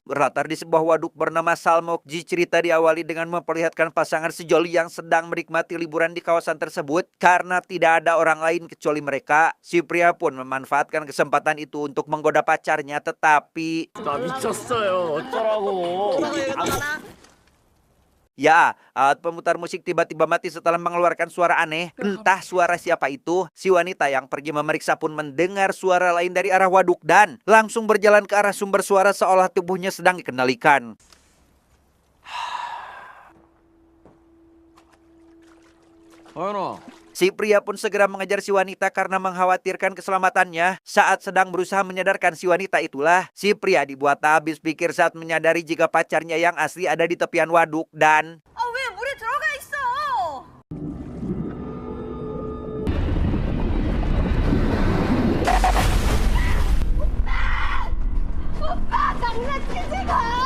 Berlatar di sebuah waduk bernama Salmokji, cerita diawali dengan memperlihatkan pasangan sejoli yang sedang menikmati liburan di kawasan tersebut. Karena tidak ada orang lain kecuali mereka, si pria pun memanfaatkan kesempatan itu untuk menggoda pacarnya, tetapi 나 미쳤어요. 어쩌라고. ya, alat pemutar musik tiba-tiba mati setelah mengeluarkan suara aneh. Entah suara siapa itu. Si wanita yang pergi memeriksa pun mendengar suara lain dari arah waduk dan langsung berjalan ke arah sumber suara seolah tubuhnya sedang dikendalikan. 아연아, Si pria pun segera mengejar si wanita karena mengkhawatirkan keselamatannya. Saat sedang berusaha menyadarkan si wanita itulah, si pria dibuat tak habis pikir saat menyadari jika pacarnya yang asli ada di tepian waduk dan 아, 왜 물에 들어가 있어? 오빠, 장난치지 마!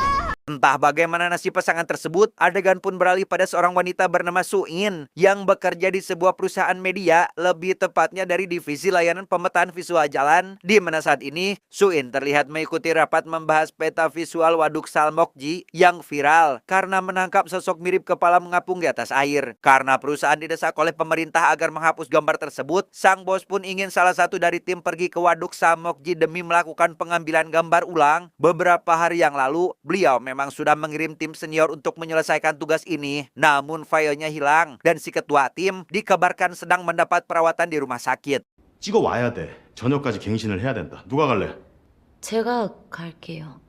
entah bagaimana nasib pasangan tersebut, adegan pun beralih pada seorang wanita bernama Suin yang bekerja di sebuah perusahaan media, lebih tepatnya dari divisi layanan pemetaan visual jalan, di mana saat ini Suin terlihat mengikuti rapat membahas peta visual waduk Salmokji yang viral karena menangkap sosok mirip kepala mengapung di atas air. Karena perusahaan didesak oleh pemerintah agar menghapus gambar tersebut, sang bos pun ingin salah satu dari tim pergi ke waduk Salmokji demi melakukan pengambilan gambar ulang. Beberapa hari yang lalu, beliau memang sudah mengirim tim senior untuk menyelesaikan tugas ini. Namun filenya hilang dan si ketua tim dikabarkan sedang mendapat perawatan di rumah sakit. 찍어 와야 돼. 저녁까지 갱신을 해야 된다. 누가 갈래? 제가 갈게요.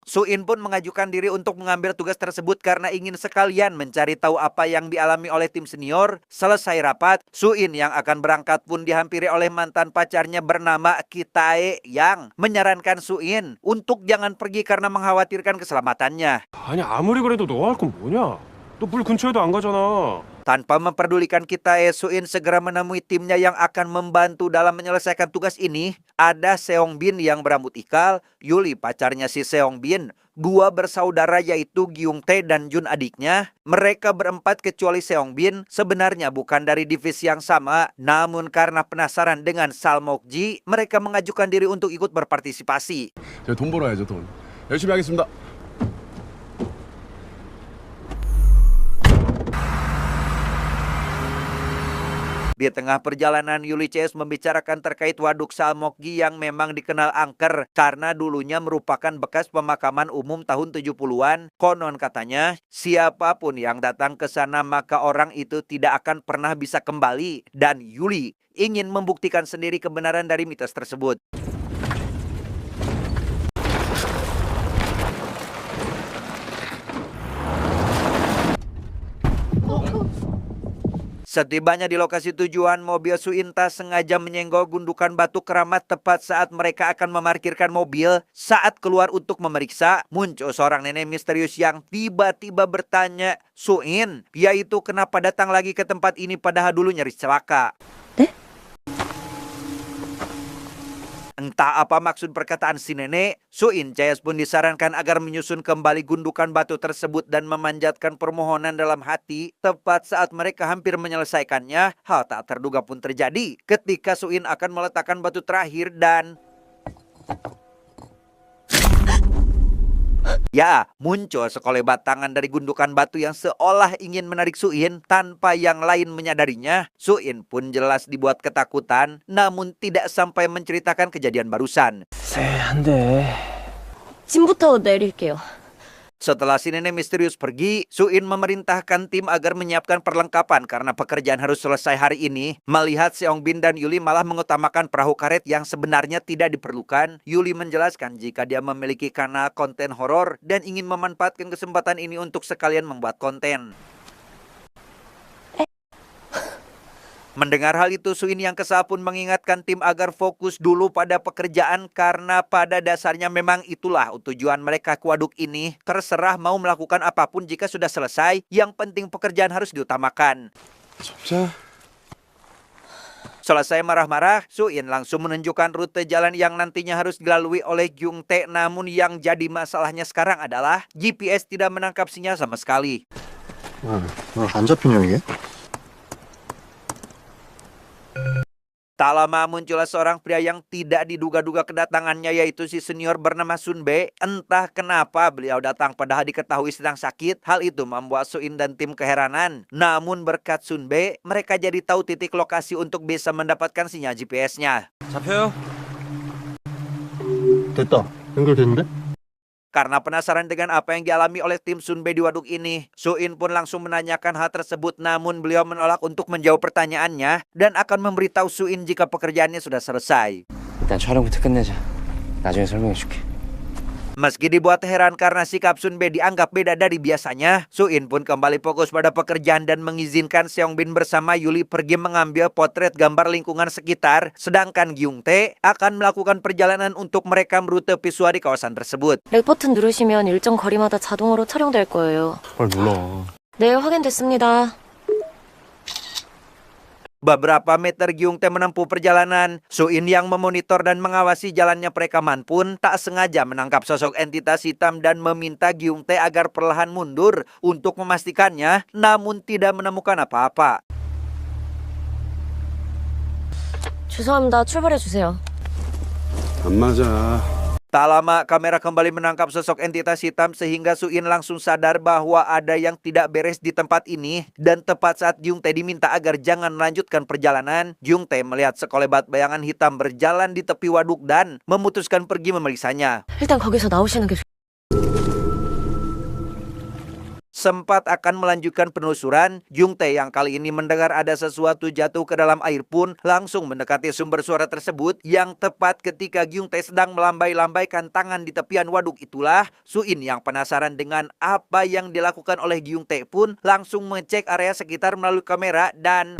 Suin pun mengajukan diri untuk mengambil tugas tersebut karena ingin sekalian mencari tahu apa yang dialami oleh tim senior. Selesai rapat, Suin yang akan berangkat pun dihampiri oleh mantan pacarnya bernama Kitae yang menyarankan Suin untuk jangan pergi karena mengkhawatirkan keselamatannya. 아니 아무리 그래도 너가 할 건 뭐냐? 너 물 근처에도 안 가잖아. Tanpa memperdulikan Kitae, Suin segera menemui timnya yang akan membantu dalam menyelesaikan tugas ini. Ada Seong Bin yang berambut ikal, Yuli pacarnya si Seong Bin, dua bersaudara yaitu Gyung Tae dan Jun adiknya. Mereka berempat kecuali Seong Bin sebenarnya bukan dari divisi yang sama, namun karena penasaran dengan Salmokji, mereka mengajukan diri untuk ikut berpartisipasi. 제가 돈 벌어야죠, 돈. 열심히 하겠습니다. Di tengah perjalanan, Yuli CS membicarakan terkait waduk Salmokji yang memang dikenal angker karena dulunya merupakan bekas pemakaman umum tahun 70-an. Konon katanya, siapapun yang datang ke sana maka orang itu tidak akan pernah bisa kembali. Dan Yuli ingin membuktikan sendiri kebenaran dari mitos tersebut. Setibanya di lokasi tujuan, mobil Suinta sengaja menyenggol gundukan batu keramat tepat saat mereka akan memarkirkan mobil. Saat keluar untuk memeriksa, muncul seorang nenek misterius yang tiba-tiba bertanya, "Suin, yaitu kenapa datang lagi ke tempat ini padahal dulu nyaris celaka?" Entah apa maksud perkataan si nenek, Suin Chayas pun disarankan agar menyusun kembali gundukan batu tersebut dan memanjatkan permohonan dalam hati. Tepat saat mereka hampir menyelesaikannya, hal tak terduga pun terjadi ketika Suin akan meletakkan batu terakhir dan ya, muncul sekolebat tangan dari gundukan batu yang seolah ingin menarik Suin tanpa yang lain menyadarinya. Suin pun jelas dibuat ketakutan, namun tidak sampai menceritakan kejadian barusan. 안 돼. 짐부터 내릴게요. Setelah si nenek misterius pergi, Suin memerintahkan tim agar menyiapkan perlengkapan karena pekerjaan harus selesai hari ini. Melihat Seong Bin dan Yuli malah mengutamakan perahu karet yang sebenarnya tidak diperlukan, Yuli menjelaskan jika dia memiliki kanal konten horor dan ingin memanfaatkan kesempatan ini untuk sekalian membuat konten. Mendengar hal itu, Suin yang kesal pun mengingatkan tim agar fokus dulu pada pekerjaan karena pada dasarnya memang itulah tujuan mereka ke waduk ini. Terserah mau melakukan apapun jika sudah selesai, yang penting pekerjaan harus diutamakan. Selesai marah-marah, Suin langsung menunjukkan rute jalan yang nantinya harus dilalui oleh Gyung Tae. Namun yang jadi masalahnya sekarang adalah GPS tidak menangkap sinyal sama sekali. 안 잡히냐 이게? Tak lama muncullah seorang pria yang tidak diduga-duga kedatangannya, yaitu si senior bernama Sun Bae. Entah kenapa beliau datang padahal diketahui sedang sakit. Hal itu membuat Suin dan tim keheranan. Namun berkat Sun Bae, mereka jadi tahu titik lokasi untuk bisa mendapatkan sinyal GPS-nya. 잡혀요? 됐다. 연결됐는데? Karena penasaran dengan apa yang dialami oleh tim Sun Bae di waduk ini, Suin pun langsung menanyakan hal tersebut, namun beliau menolak untuk menjawab pertanyaannya dan akan memberitahu Suin jika pekerjaannya sudah selesai. 일단 촬영부터 끝내자. 나중에 설명해줄게. Meski dibuat heran karena sikap Sun Bae dianggap beda dari biasanya, Suin pun kembali fokus pada pekerjaan dan mengizinkan Seong Bin bersama Yuli pergi mengambil potret gambar lingkungan sekitar, sedangkan Gyung Tae akan melakukan perjalanan untuk merekam rute visual di kawasan tersebut. 렉 버튼 누르시면 일정 거리마다 자동으로 촬영될 거예요. 빨리 눌러. 네, 확인됐습니다. Beberapa meter Gyung Tae menempuh perjalanan, Suin yang memonitor dan mengawasi jalannya perekaman pun tak sengaja menangkap sosok entitas hitam dan meminta Gyung Tae agar perlahan mundur untuk memastikannya, namun tidak menemukan apa-apa. 죄송합니다. 출발해 주세요. 안 맞아. Tak lama kamera kembali menangkap sosok entitas hitam sehingga Suin langsung sadar bahwa ada yang tidak beres di tempat ini, dan tepat saat Gyung Tae diminta agar jangan melanjutkan perjalanan, Gyung Tae melihat sekelebat bayangan hitam berjalan di tepi waduk dan memutuskan pergi memeriksanya. 일단 거기서 나오시는 게 Sempat akan melanjutkan penelusuran, Gyung Tae yang kali ini mendengar ada sesuatu jatuh ke dalam air pun langsung mendekati sumber suara tersebut, yang tepat ketika Gyung Tae sedang melambai-lambaikan tangan di tepian waduk itulah, Suin yang penasaran dengan apa yang dilakukan oleh Gyung Tae pun langsung mengecek area sekitar melalui kamera dan...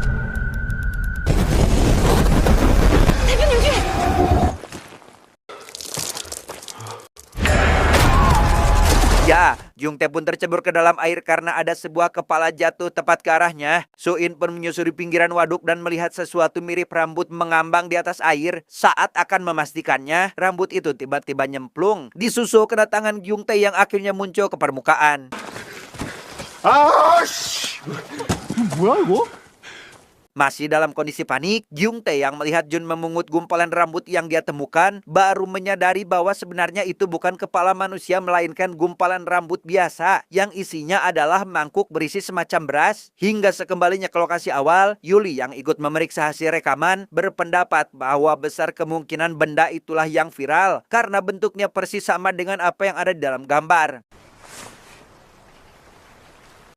Ya, Gyung Tae pun tercebur ke dalam air karena ada sebuah kepala jatuh tepat ke arahnya. Suin pun menyusuri pinggiran waduk dan melihat sesuatu mirip rambut mengambang di atas air. Saat akan memastikannya, rambut itu tiba-tiba nyemplung, disusul kedatangan Gyung Tae yang akhirnya muncul ke permukaan. 뭐야 이거? Masih dalam kondisi panik, Gyung Tae yang melihat Jun memungut gumpalan rambut yang dia temukan baru menyadari bahwa sebenarnya itu bukan kepala manusia melainkan gumpalan rambut biasa yang isinya adalah mangkuk berisi semacam beras. Hingga sekembalinya ke lokasi awal, Yuli yang ikut memeriksa hasil rekaman berpendapat bahwa besar kemungkinan benda itulah yang viral karena bentuknya persis sama dengan apa yang ada di dalam gambar.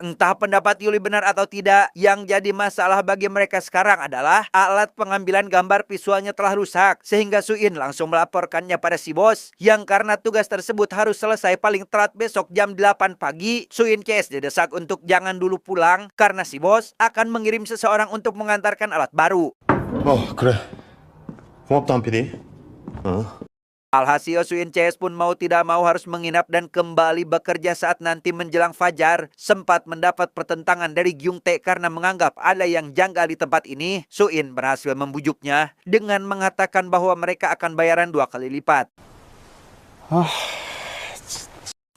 Entah pendapat Yuli benar atau tidak, yang jadi masalah bagi mereka sekarang adalah alat pengambilan gambar visualnya telah rusak, sehingga Suin langsung melaporkannya pada si bos, yang karena tugas tersebut harus selesai paling telat besok jam 8 pagi, Suin CS didesak untuk jangan dulu pulang karena si bos akan mengirim seseorang untuk mengantarkan alat baru. 그래. 고맙다, 한 PD. Alhasil Suin CS pun mau tidak mau harus menginap dan kembali bekerja saat nanti menjelang fajar. Sempat mendapat pertentangan dari Gyung Tae karena menganggap ada yang janggal di tempat ini. Suin berhasil membujuknya dengan mengatakan bahwa mereka akan bayaran 2 kali lipat.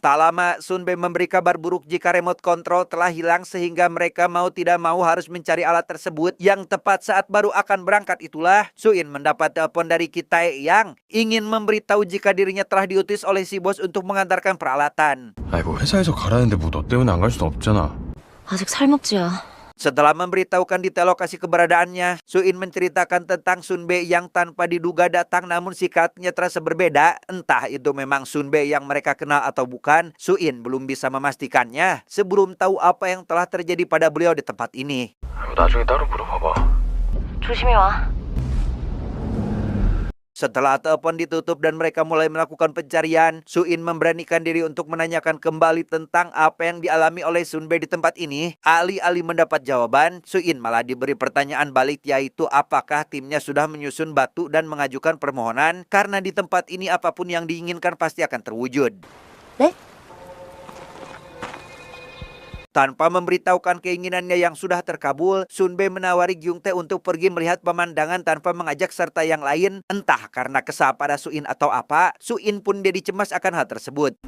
Tak lama, Sun Bae memberi kabar buruk jika remote control telah hilang sehingga mereka mau tidak mau harus mencari alat tersebut. Yang tepat saat baru akan berangkat itulah, Suin mendapat telepon dari Ki Tae yang ingin memberitahu jika dirinya telah diutus oleh si bos untuk mengantarkan peralatan. 아이 뭐 회사에서 가라는데 뭐 너 때문에 안 갈 수는 없잖아. 아직 살먹지야. Setelah memberitahukan detail lokasi keberadaannya, Suin menceritakan tentang Sun Bae yang tanpa diduga datang namun sikapnya terasa berbeda. Entah itu memang Sun Bae yang mereka kenal atau bukan, Suin belum bisa memastikannya sebelum tahu apa yang telah terjadi pada beliau di tempat ini. 나중에 따로 물어봐봐. 조심히 와. Setelah telepon ditutup dan mereka mulai melakukan pencarian, Suin memberanikan diri untuk menanyakan kembali tentang apa yang dialami oleh Sun Bae di tempat ini. Alih-alih mendapat jawaban, Suin malah diberi pertanyaan balik, yaitu apakah timnya sudah menyusun batu dan mengajukan permohonan, karena di tempat ini apapun yang diinginkan pasti akan terwujud. 네? Tanpa memberitahukan keinginannya yang sudah terkabul, Sun Bae menawari Gyung Tae untuk pergi melihat pemandangan tanpa mengajak serta yang lain. Entah karena kesal pada Suin atau apa, Suin pun jadi cemas akan hal tersebut.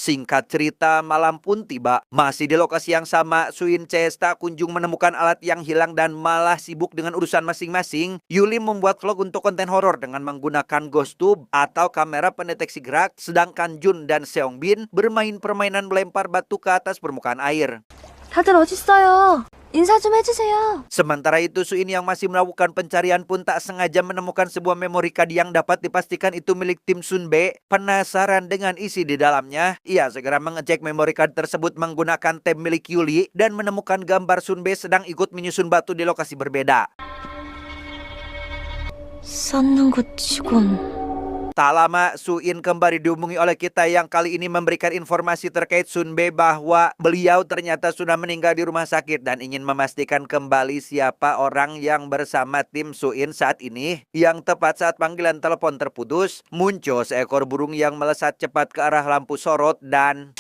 Singkat cerita, malam pun tiba. Masih di lokasi yang sama, Suin CS tak kunjung menemukan alat yang hilang dan malah sibuk dengan urusan masing-masing. Yuli membuat vlog untuk konten horor dengan menggunakan ghost tube atau kamera pendeteksi gerak, sedangkan Jun dan Seongbin bermain permainan melempar batu ke atas permukaan air. 다들 어딨어요? 인사 좀 해주세요. Sementara itu, Suin yang masih melakukan pencarian pun tak sengaja menemukan sebuah memory card yang dapat dipastikan itu milik tim Sunbae. Penasaran dengan isi di dalamnya, ia segera mengecek memory card tersebut menggunakan tab milik Yuli dan menemukan gambar Sunbae sedang ikut menyusun batu di lokasi berbeda. 쌓는 것 치곤. Tak lama, Suin kembali dihubungi oleh kita yang kali ini memberikan informasi terkait Sunbae bahwa beliau ternyata sudah meninggal di rumah sakit dan ingin memastikan kembali siapa orang yang bersama tim Suin saat ini. Yang tepat saat panggilan telepon terputus, muncul seekor burung yang melesat cepat ke arah lampu sorot dan...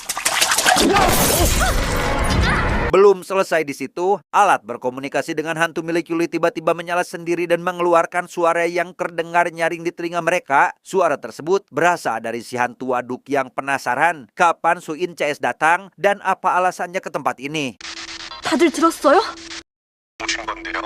Belum selesai di situ, alat berkomunikasi dengan hantu milik Yuli tiba-tiba menyala sendiri dan mengeluarkan suara yang terdengar nyaring di telinga mereka. Suara tersebut berasal dari si hantu waduk yang penasaran kapan Suin CS datang dan apa alasannya ke tempat ini. 다들 들었어요? 오신 건데요.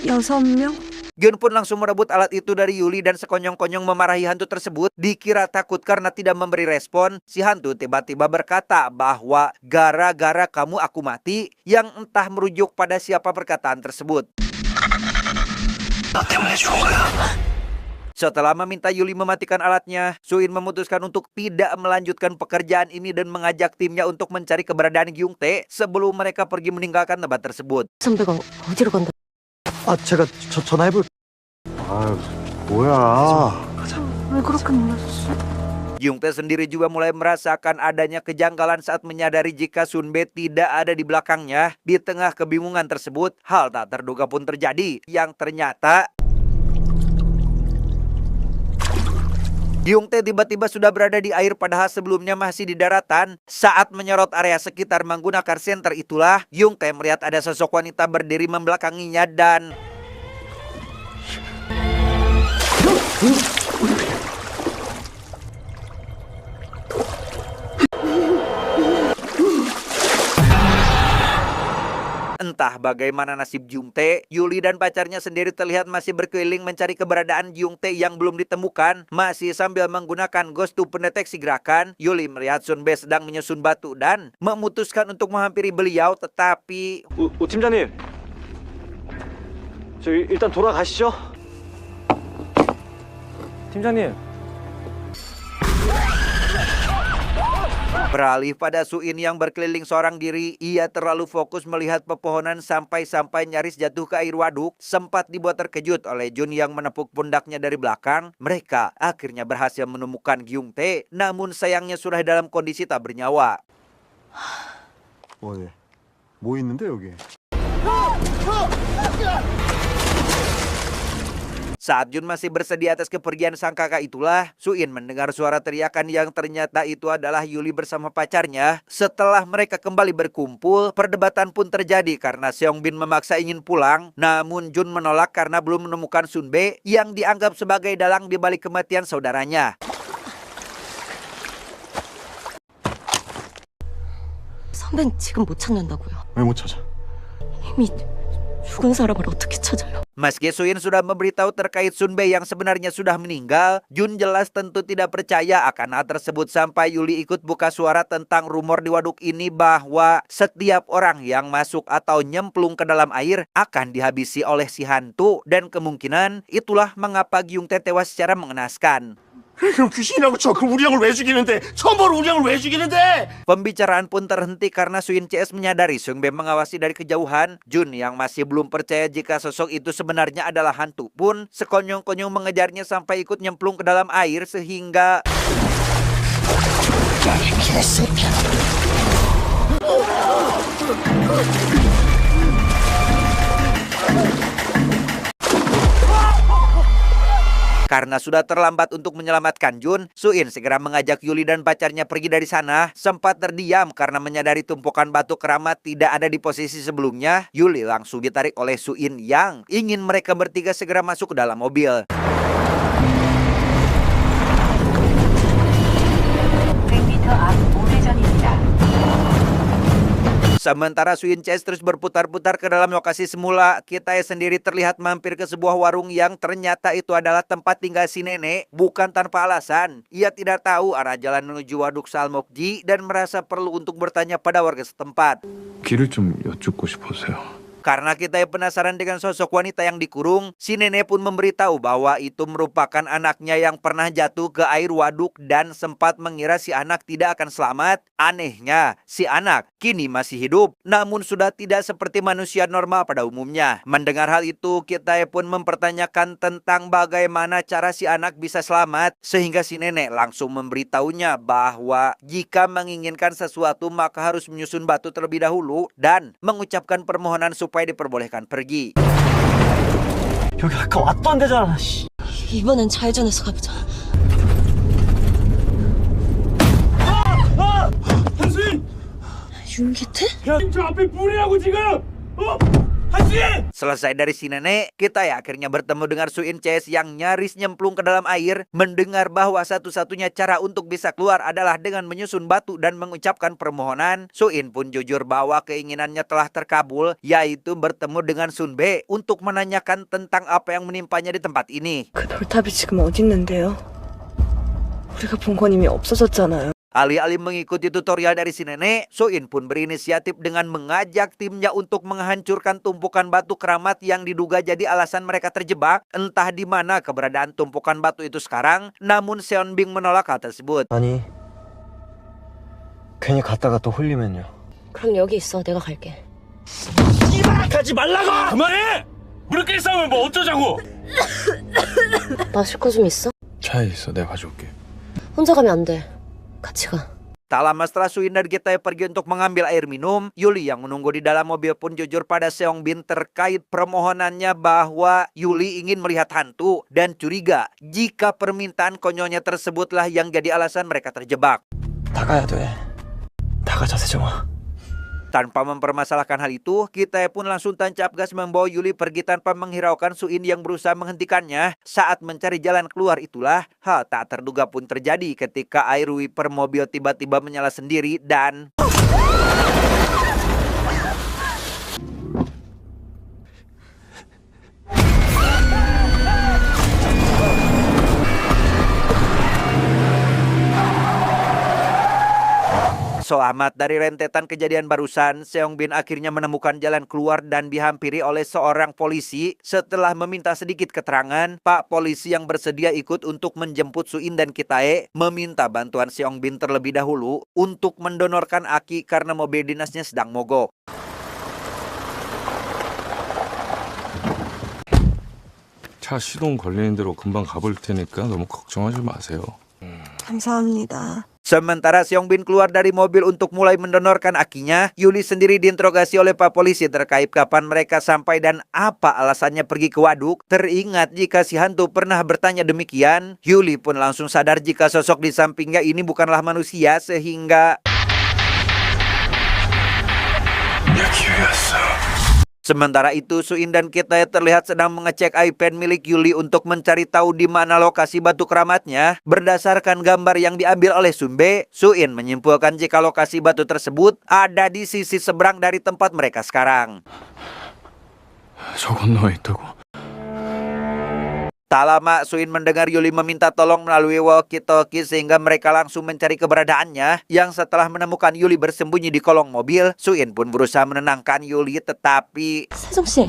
6명? Gyun pun langsung merebut alat itu dari Yuli dan sekonyong-konyong memarahi hantu tersebut. Dikira takut karena tidak memberi respon, si hantu tiba-tiba berkata bahwa gara-gara kamu aku mati, yang entah merujuk pada siapa perkataan tersebut. Setelah meminta Yuli mematikan alatnya, Suin memutuskan untuk tidak melanjutkan pekerjaan ini dan mengajak timnya untuk mencari keberadaan Gyungtae sebelum mereka pergi meninggalkan tempat tersebut. 선배가 어디로 간다? 아, 제가 전화해볼. 아, 뭐야. 왜 그렇게 놀라셨어? Gyungtae sendiri juga mulai merasakan adanya kejanggalan saat menyadari jika Sunbae tidak ada di belakangnya. Di tengah kebingungan tersebut, hal tak terduga pun terjadi, yang ternyata Gyungtae tiba-tiba sudah berada di air padahal sebelumnya masih di daratan. Saat menyorot area sekitar menggunakan senter itulah, Gyungtae melihat ada sosok wanita berdiri membelakanginya dan... Entah bagaimana nasib Gyungtae, Yuli dan pacarnya sendiri terlihat masih berkeliling mencari keberadaan Gyungtae yang belum ditemukan. Masih sambil menggunakan ghost tube pendeteksi gerakan, Yuli melihat Sunbae sedang menyusun batu dan memutuskan untuk menghampiri beliau, tetapi... 오 팀장님. 저 일단 돌아가시죠. 팀장님. Beralih pada Suin yang berkeliling seorang diri, ia terlalu fokus melihat pepohonan sampai-sampai nyaris jatuh ke air waduk. Sempat dibuat terkejut oleh Jun yang menepuk pundaknya dari belakang. Mereka akhirnya berhasil menemukan Gyungtae, namun sayangnya sudah dalam kondisi tak bernyawa. 네. 뭐 있는데 여기? Saat Jun masih bersedia atas kepergian sang kakak itulah, Suin mendengar suara teriakan yang ternyata itu adalah Yuli bersama pacarnya. Setelah mereka kembali berkumpul, perdebatan pun terjadi karena Seongbin memaksa ingin pulang. Namun Jun menolak karena belum menemukan Sunbae yang dianggap sebagai dalang di balik kematian saudaranya. 선배는 지금 못 찾는다고요. 왜 못 찾아? 이미 죽은 사람을 어떻게 찾아요? Meski Suin sudah memberitahu terkait Sunbae yang sebenarnya sudah meninggal, Jun jelas tentu tidak percaya akan hal tersebut sampai Yuli ikut buka suara tentang rumor di waduk ini bahwa setiap orang yang masuk atau nyemplung ke dalam air akan dihabisi oleh si hantu, dan kemungkinan itulah mengapa Gyungtae tewas secara mengenaskan. 그럼 귀신이라고 쳐. 그럼 우리 형을 왜 죽이는데? 처음 보는 우리 형을 왜 죽이는데? Pembicaraan pun terhenti karena Suin CS menyadari Sunbae mengawasi dari kejauhan. Jun yang masih belum percaya jika sosok itu sebenarnya adalah hantu pun sekonyong-konyong mengejarnya sampai ikut nyemplung ke dalam air sehingga... Karena sudah terlambat untuk menyelamatkan Jun, Suin segera mengajak Yuli dan pacarnya pergi dari sana. Sempat terdiam karena menyadari tumpukan batu keramat tidak ada di posisi sebelumnya. Yuli langsung ditarik oleh Suin yang ingin mereka bertiga segera masuk ke dalam mobil. Sementara Suin Ches terus berputar-putar ke dalam lokasi semula, kita sendiri terlihat mampir ke sebuah warung yang ternyata itu adalah tempat tinggal si nenek. Bukan tanpa alasan, ia tidak tahu arah jalan menuju Waduk Salmokji dan merasa perlu untuk bertanya pada warga setempat. 길을 좀 여쭙고 싶어서요. Karena kita penasaran dengan sosok wanita yang dikurung, si nenek pun memberitahu bahwa itu merupakan anaknya yang pernah jatuh ke air waduk dan sempat mengira si anak tidak akan selamat. Anehnya, si anak kini masih hidup, namun sudah tidak seperti manusia normal pada umumnya. Mendengar hal itu, kita pun mempertanyakan tentang bagaimana cara si anak bisa selamat, sehingga si nenek langsung memberitahunya bahwa jika menginginkan sesuatu maka harus menyusun batu terlebih dahulu dan mengucapkan permohonan supaya diperbolehkan pergi. 여기 아까 왔던 데잖아. 씨. 이번엔 좌회전해서 가보자. 한수인! 윤기태? 야, 저 앞에 불이라고 지금! 한수인! Selesai dari si nenek, kita akhirnya bertemu dengan Suin Ches yang nyaris nyemplung ke dalam air. Mendengar bahwa satu-satunya cara untuk bisa keluar adalah dengan menyusun batu dan mengucapkan permohonan, Suin pun jujur bahwa keinginannya telah terkabul, yaitu bertemu dengan Sun Be untuk menanyakan tentang apa yang menimpanya di tempat ini. 그 돌탑이 지금 어디 있는데요? 우리가 본 건 이미 없어졌잖아요. Alih-alih mengikuti tutorial dari si nenek, Suin pun berinisiatif dengan mengajak timnya untuk menghancurkan tumpukan batu keramat yang diduga jadi alasan mereka terjebak. Entah di mana keberadaan tumpukan batu itu sekarang, namun Seon Bing menolak hal tersebut. 아니, 괜히 갔다가 또 홀리면요. 그럼 여기 있어. 내가 갈게. 가지 말라고! 그만해! 우리끼리 싸우면 뭐 어쩌자고! 마실 거 좀 있어? 차에 있어. 내가 가져올게. 혼자 가면 안 돼. 같이 가. Tak lama setelah Suin dan Gitae pergi untuk mengambil air minum, Yuli yang menunggu di dalam mobil pun jujur pada Seong Bin terkait permohonannya bahwa Yuli ingin melihat hantu dan curiga jika permintaan konyolnya tersebutlah yang jadi alasan mereka terjebak. 다 가야 돼. 다 가자, 세정아. Tanpa mempermasalahkan hal itu, Gitae pun langsung tancap gas membawa Yuli pergi tanpa menghiraukan Suin yang berusaha menghentikannya. Saat mencari jalan keluar itulah hal tak terduga pun terjadi ketika air wiper mobil tiba-tiba menyala sendiri dan selamat dari rentetan kejadian barusan, Seong Bin akhirnya menemukan jalan keluar dan dihampiri oleh seorang polisi. Setelah meminta sedikit keterangan, Pak Polisi yang bersedia ikut untuk menjemput Suin dan Gitae meminta bantuan Seong Bin terlebih dahulu untuk mendonorkan aki karena mobil dinasnya sedang mogok. 차 시동 걸리는 대로 금방 가볼 테니까 너무 걱정하지 마세요. 감사합니다. Sementara Seong Bin keluar dari mobil untuk mulai mendonorkan akinya, Yuli sendiri diinterogasi oleh Pak Polisi terkait kapan mereka sampai dan apa alasannya pergi ke waduk. Teringat jika si hantu pernah bertanya demikian, Yuli pun langsung sadar jika sosok di sampingnya ini bukanlah manusia sehingga sementara itu, Suin dan Gitae terlihat sedang mengecek iPad milik Yuli untuk mencari tahu di mana lokasi batu keramatnya. Berdasarkan gambar yang diambil oleh Sun Be, Suin menyimpulkan jika lokasi batu tersebut ada di sisi seberang dari tempat mereka sekarang. 저 건너에 있다고? Tak lama, Suin mendengar Yuli meminta tolong melalui walkie-talkie sehingga mereka langsung mencari keberadaannya. Yang setelah menemukan Yuli bersembunyi di kolong mobil, Suin pun berusaha menenangkan Yuli tetapi 세정 씨.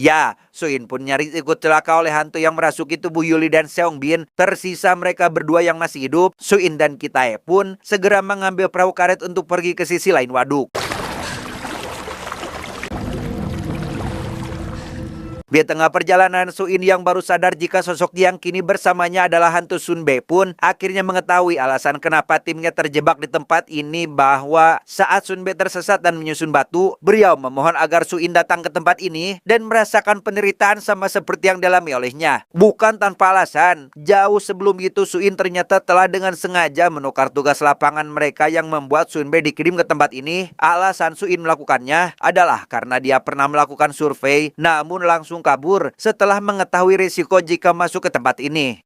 ya, Suin pun nyaris ikut celaka oleh hantu yang merasuki tubuh Yuli dan Seong Bin. Tersisa mereka berdua yang masih hidup. Suin dan Gitae pun segera mengambil perahu karet untuk pergi ke sisi lain waduk. Di tengah perjalanan, Suin yang baru sadar jika sosok yang kini bersamanya adalah hantu Sun Be pun akhirnya mengetahui alasan kenapa timnya terjebak di tempat ini, bahwa saat Sun Be tersesat dan menyusun batu, beliau memohon agar Suin datang ke tempat ini dan merasakan penderitaan sama seperti yang dialami olehnya. Bukan tanpa alasan, jauh sebelum itu Suin ternyata telah dengan sengaja menukar tugas lapangan mereka yang membuat Sun Be dikirim ke tempat ini. Alasan Suin melakukannya adalah karena dia pernah melakukan survei namun langsung kabur setelah mengetahui risiko jika masuk ke tempat ini.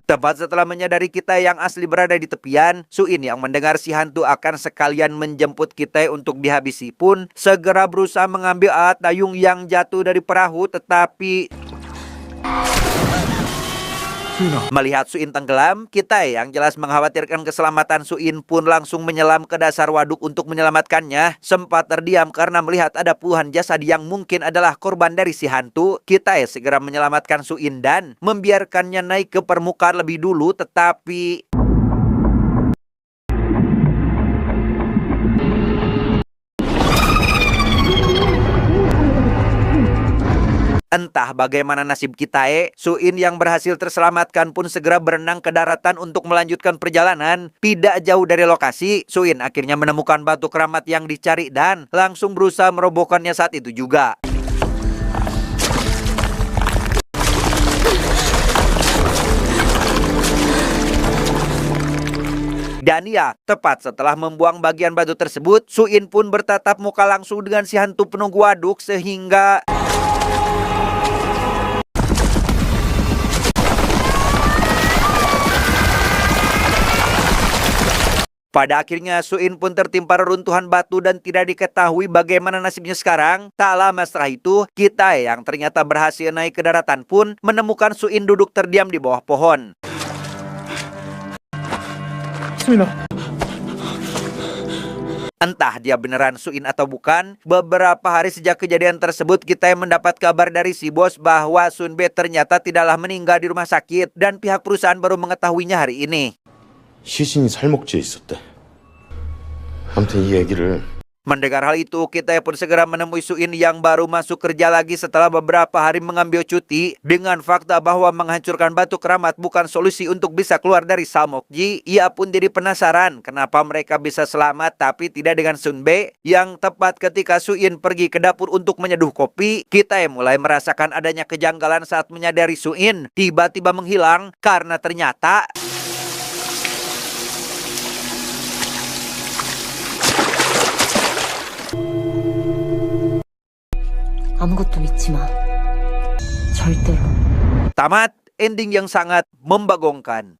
Tepat setelah menyadari kita yang asli berada di tepian, Suin yang mendengar si hantu akan sekalian menjemput kita untuk dihabisi pun segera berusaha mengambil alat dayung yang jatuh dari perahu, tetapi melihat Suin tenggelam, kita yang jelas mengkhawatirkan keselamatan Suin pun langsung menyelam ke dasar waduk untuk menyelamatkannya. Sempat terdiam karena melihat ada puluhan jasad yang mungkin adalah korban dari si hantu. Kita segera menyelamatkan Suin dan membiarkannya naik ke permukaan lebih dulu, tetapi entah bagaimana nasib kita, Suin yang berhasil terselamatkan pun segera berenang ke daratan untuk melanjutkan perjalanan. Tidak jauh dari lokasi, Suin akhirnya menemukan batu keramat yang dicari dan langsung berusaha merobohkannya saat itu juga. Dan ya, tepat setelah membuang bagian batu tersebut, Suin pun bertatap muka langsung dengan si hantu penunggu waduk sehingga pada akhirnya Suin pun tertimpa reruntuhan batu dan tidak diketahui bagaimana nasibnya sekarang. Tak lama setelah itu, kita yang ternyata berhasil naik ke daratan pun menemukan Suin duduk terdiam di bawah pohon. Entah dia beneran Suin atau bukan, beberapa hari sejak kejadian tersebut kita yang mendapat kabar dari si bos bahwa Sun B ternyata tidaklah meninggal di rumah sakit dan pihak perusahaan baru mengetahuinya hari ini. 시신이 살목지에 있었대. 아무튼 이 얘기를 Mendengar hal itu, kita pun segera menemui Suin yang baru masuk kerja lagi setelah beberapa hari mengambil cuti. Dengan fakta bahwa menghancurkan batu keramat bukan solusi untuk bisa keluar dari Salmokji, ia pun jadi penasaran kenapa mereka bisa selamat tapi tidak dengan Sun B. Yang tepat ketika Suin pergi ke dapur untuk menyeduh kopi, kita mulai merasakan adanya kejanggalan saat menyadari Suin tiba-tiba menghilang karena ternyata 아무것도 믿지 마. 절대로. tamat ending yang sangat membagongkan.